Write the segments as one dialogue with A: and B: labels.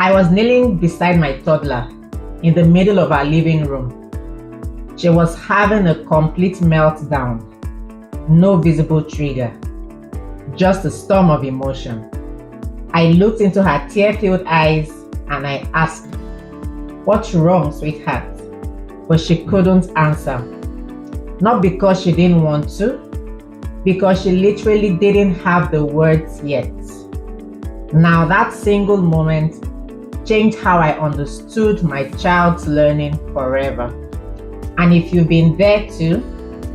A: I was kneeling beside my toddler in the middle of our living room. She was having a complete meltdown. No visible trigger, just a storm of emotion. I looked into her tear-filled eyes and I asked, "What's wrong, sweetheart?" But she couldn't answer. Not because she didn't want to, because she literally didn't have the words yet. Now that single moment changed how I understood my child's learning forever. And if you've been there too,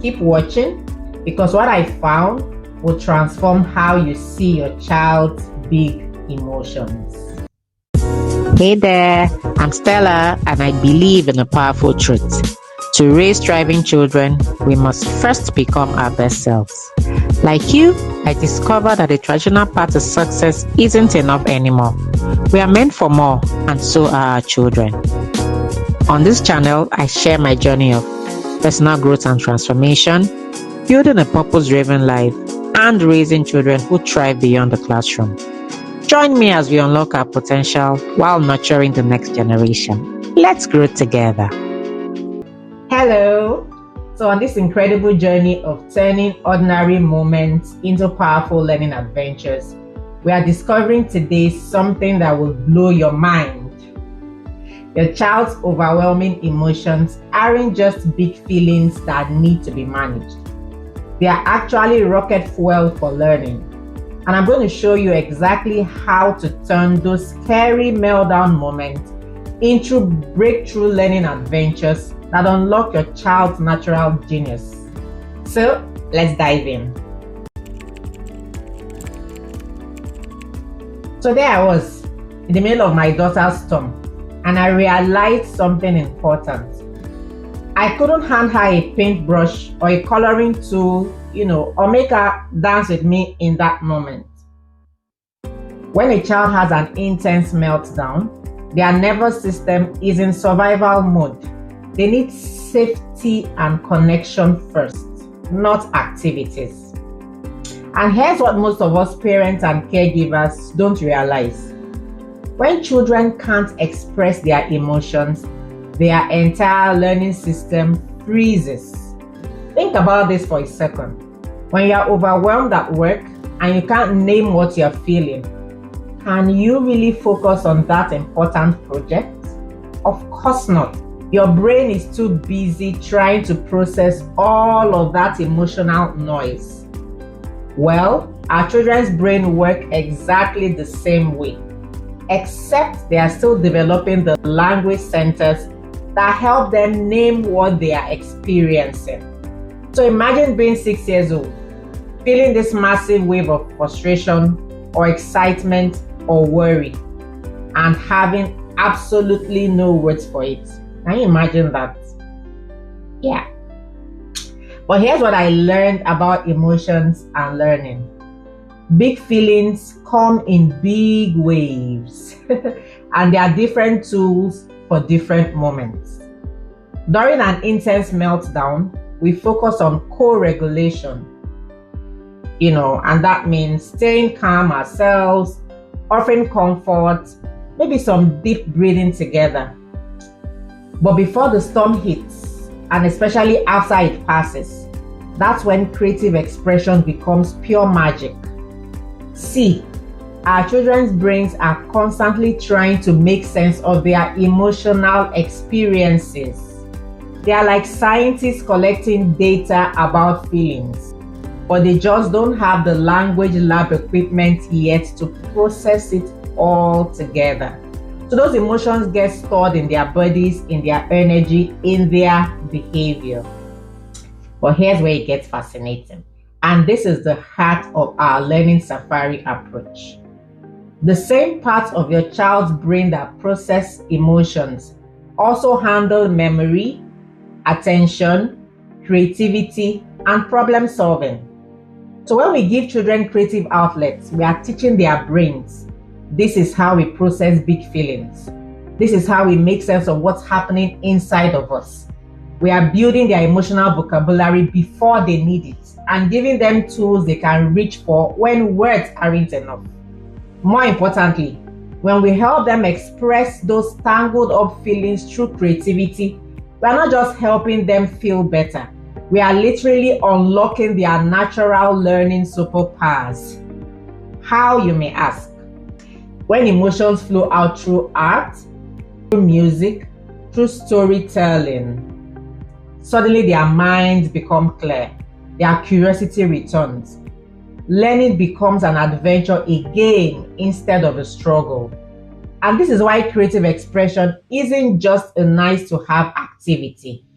A: keep watching, because what I found will transform how you see your child's big emotions.
B: Hey there, I'm Stella, and I believe in a powerful truth. To raise thriving children, we must first become our best selves. Like you, I discovered that the traditional path to success isn't enough anymore. We are meant for more, and so are our children. On this channel, I share my journey of personal growth and transformation, building a purpose-driven life, and raising children who thrive beyond the classroom. Join me as we unlock our potential while nurturing the next generation. Let's grow together.
A: Hello! So on this incredible journey of turning ordinary moments into powerful learning adventures, we are discovering today something that will blow your mind. Your child's overwhelming emotions aren't just big feelings that need to be managed. They are actually rocket fuel for learning. And I'm going to show you exactly how to turn those scary meltdown moments into breakthrough learning adventures that unlock your child's natural genius. So let's dive in. So there I was in the middle of my daughter's storm, and I realized something important. I couldn't hand her a paintbrush or a coloring tool, or make her dance with me in that moment. When a child has an intense meltdown, their nervous system is in survival mode. They need safety and connection first, not activities. And here's what most of us parents and caregivers don't realize. When children can't express their emotions, their entire learning system freezes. Think about this for a second. When you're overwhelmed at work and you can't name what you're feeling, can you really focus on that important project? Of course not. Your brain is too busy trying to process all of that emotional noise. Well, our children's brain work exactly the same way, except they are still developing the language centers that help them name what they are experiencing. So imagine being 6 years old, feeling this massive wave of frustration or excitement or worry, and having absolutely no words for it. Can you imagine that? Yeah. But here's what I learned about emotions and learning. Big feelings come in big waves, and there are different tools for different moments. During an intense meltdown, we focus on co-regulation, and that means staying calm ourselves, offering comfort, maybe some deep breathing together. But before the storm hits, and especially after it passes, that's when creative expression becomes pure magic. See, our children's brains are constantly trying to make sense of their emotional experiences. They are like scientists collecting data about feelings, but they just don't have the language lab equipment yet to process it all together. So those emotions get stored in their bodies, in their energy, in their behavior. But here's where it gets fascinating. And this is the heart of our learning safari approach. The same parts of your child's brain that process emotions also handle memory, attention, creativity, and problem solving. So when we give children creative outlets, we are teaching their brains, this is how we process big feelings. This is how we make sense of what's happening inside of us. We are building their emotional vocabulary before they need it and giving them tools they can reach for when words aren't enough. More importantly, When we help them express those tangled up feelings through creativity, we are not just helping them feel better. We are literally unlocking their natural learning superpowers. How, you may ask? When emotions flow out through art, through music, through storytelling, suddenly their minds become clear, their curiosity returns. Learning becomes an adventure again instead of a struggle. And this is why creative expression isn't just a nice to have activity.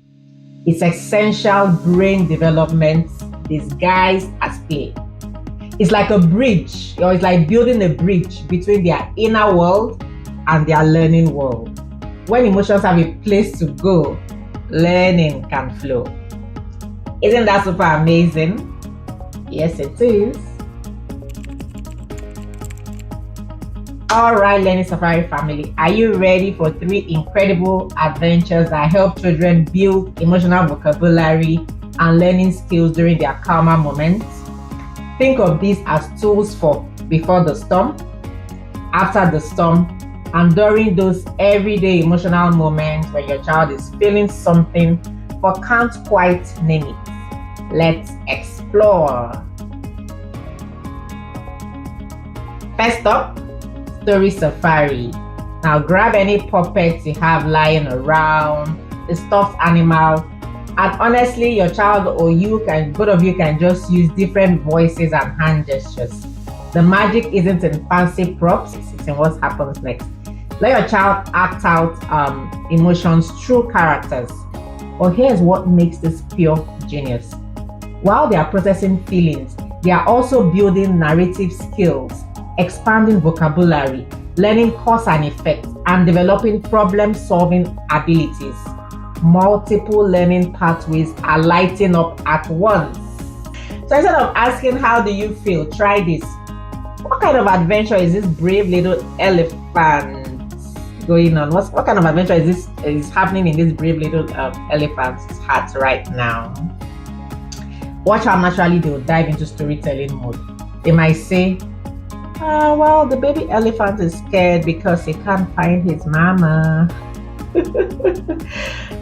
A: It's essential brain development disguised as play. It's like a bridge, or it's like building a bridge between their inner world and their learning world. When emotions have a place to go, learning can flow. Isn't that super amazing? Yes, it is. Alright, Learning Safari family, are you ready for 3 incredible adventures that help children build emotional vocabulary and learning skills during their calmer moments? Think of these as tools for before the storm, after the storm, and during those everyday emotional moments when your child is feeling something but can't quite name it. Let's explore. First up, Story Safari. Now grab any puppet you have lying around, a stuffed animal, and honestly your child or both of you can just use different voices and hand gestures. The magic isn't in fancy props, it's in what happens next. Let your child act out emotions through characters. But here's what makes this pure genius. While they are processing feelings, they are also building narrative skills, expanding vocabulary, learning cause and effect, and developing problem-solving abilities. Multiple learning pathways are lighting up at once. So instead of asking, how do you feel? Try this. What kind of adventure is this brave little elephant going on? What kind of adventure is happening in this brave little elephant's heart right now? Watch how naturally they will dive into storytelling mode. They might say, well, the baby elephant is scared because he can't find his mama.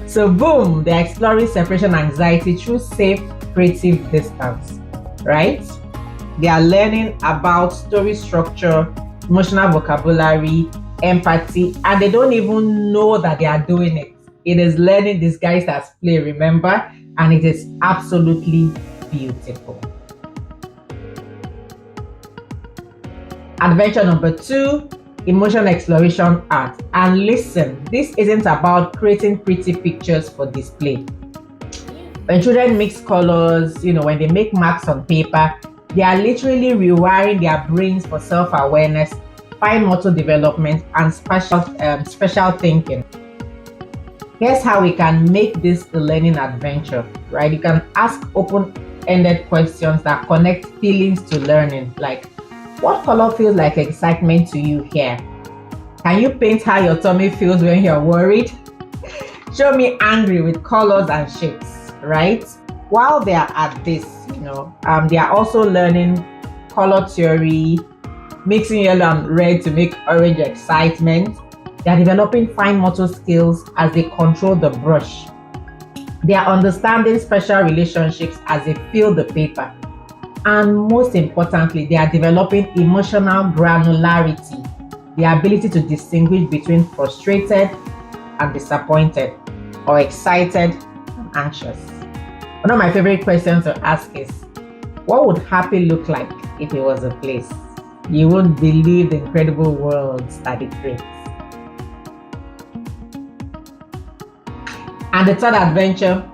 A: So boom, they're exploring separation anxiety through safe, creative distance, right? They are learning about story structure, emotional vocabulary, empathy, and they don't even know that they are doing it. It is learning disguised as play, remember? And it is absolutely beautiful. Adventure number 2, emotion exploration art. And listen, this isn't about creating pretty pictures for display. When children mix colors, when they make marks on paper, they are literally rewiring their brains for self-awareness, fine motor development, and special thinking. Here's how we can make this a learning adventure, right? You can ask open-ended questions that connect feelings to learning, like, what color feels like excitement to you here? Can you paint how your tummy feels when you're worried? Show me angry with colors and shapes, right? While they are at this, they are also learning color theory, mixing yellow and red to make orange excitement. They are developing fine motor skills as they control the brush. They are understanding special relationships as they feel the paper. And most importantly, they are developing emotional granularity, the ability to distinguish between frustrated and disappointed, or excited and anxious. One of my favorite questions to ask is, what would happy look like if it was a place? You won't believe the incredible worlds that it creates. And the third adventure,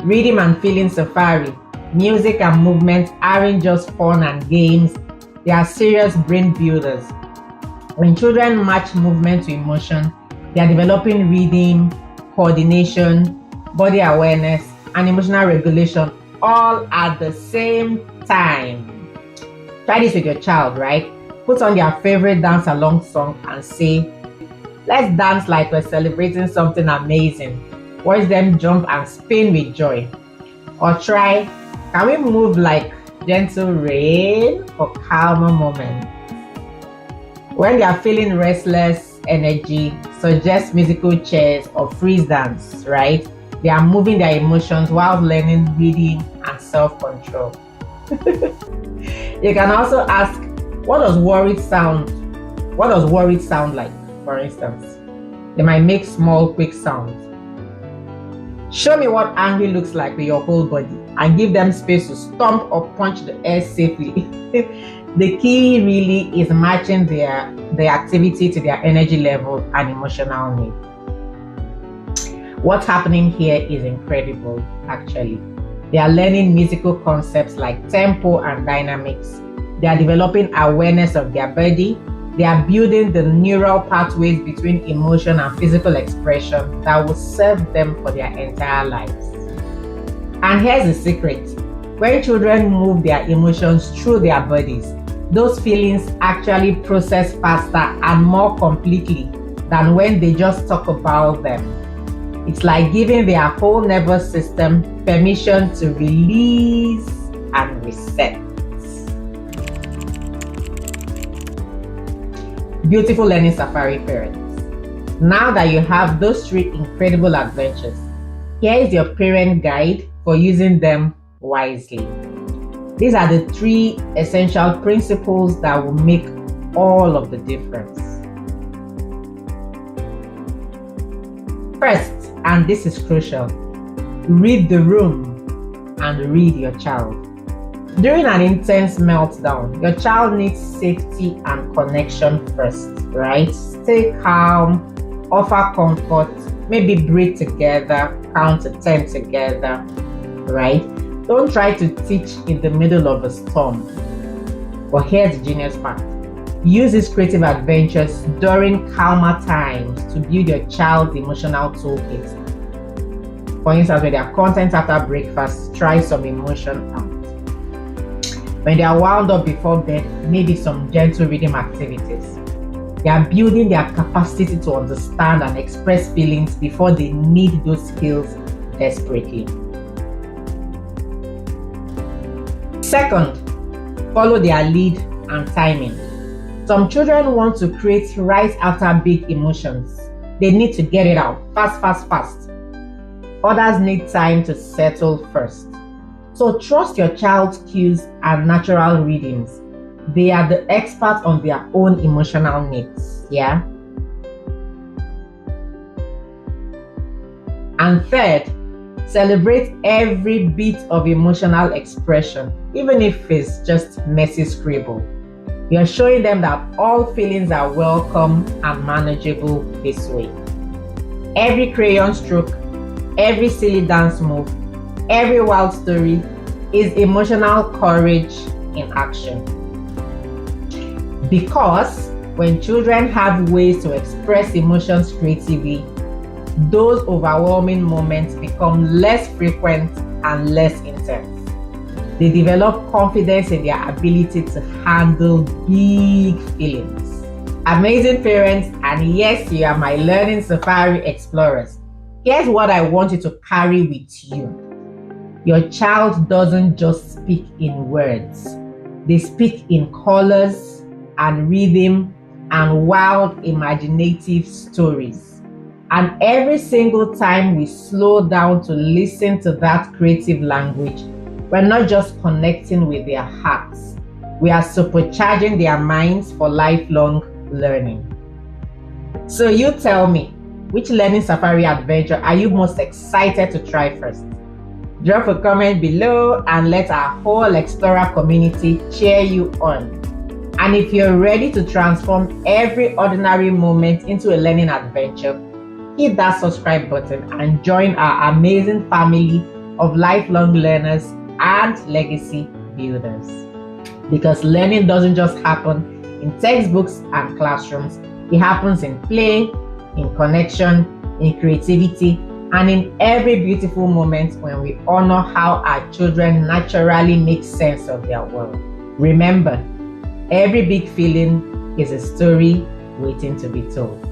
A: Rhythm and Feeling Safari. Music and movement aren't just fun and games, they are serious brain builders. When children match movement to emotion, they are developing rhythm, coordination, body awareness, and emotional regulation all at the same time. Try this with your child, right? Put on their favorite dance along song and say, let's dance like we're celebrating something amazing. Watch them jump and spin with joy. Or try, can we move like gentle rain for calmer moments? When they are feeling restless energy, suggest musical chairs or freeze dance, right? They are moving their emotions while learning reading and self-control. You can also ask, what does worried sound like, for instance? They might make small, quick sounds. Show me what angry looks like with your whole body and give them space to stomp or punch the air safely. The key really is matching their activity to their energy level and emotional need. What's happening here is incredible, actually. They are learning musical concepts like tempo and dynamics. They are developing awareness of their body. They are building the neural pathways between emotion and physical expression that will serve them for their entire lives. And here's the secret. When children move their emotions through their bodies, those feelings actually process faster and more completely than when they just talk about them. It's like giving their whole nervous system permission to release and reset. Beautiful learning safari parents. Now that you have those 3 incredible adventures, here is your parent guide for using them wisely. These are the 3 essential principles that will make all of the difference. First, and this is crucial, read the room and read your child. During an intense meltdown, your child needs safety and connection first, right? Stay calm, offer comfort, maybe breathe together, count to 10 together, right? Don't try to teach in the middle of a storm. But here's the genius part. Use these creative adventures during calmer times to build your child's emotional toolkit. For instance, when they are content after breakfast, try some emotion out. When they are wound up before bed, maybe some gentle reading activities. They are building their capacity to understand and express feelings before they need those skills desperately. Second, follow their lead and timing. Some children want to create right after big emotions. They need to get it out fast. Others need time to settle first. So trust your child's cues and natural readings. They are the experts on their own emotional needs, yeah? And third, celebrate every bit of emotional expression, even if it's just messy scribble. You're showing them that all feelings are welcome and manageable this way. Every crayon stroke, every silly dance move, every wild story is emotional courage in action. Because when children have ways to express emotions creatively, those overwhelming moments become less frequent and less intense. They develop confidence in their ability to handle big feelings. Amazing parents, and yes, you are my learning safari explorers. Here's what I want you to carry with you. Your child doesn't just speak in words. They speak in colors and rhythm and wild imaginative stories. And every single time we slow down to listen to that creative language, we're not just connecting with their hearts, we are supercharging their minds for lifelong learning. So you tell me, which learning safari adventure are you most excited to try first? Drop a comment below and let our whole Explorer community cheer you on. And if you're ready to transform every ordinary moment into a learning adventure, hit that subscribe button and join our amazing family of lifelong learners and legacy builders. Because learning doesn't just happen in textbooks and classrooms, it happens in play, in connection, in creativity, and in every beautiful moment when we honor how our children naturally make sense of their world. Remember, every big feeling is a story waiting to be told.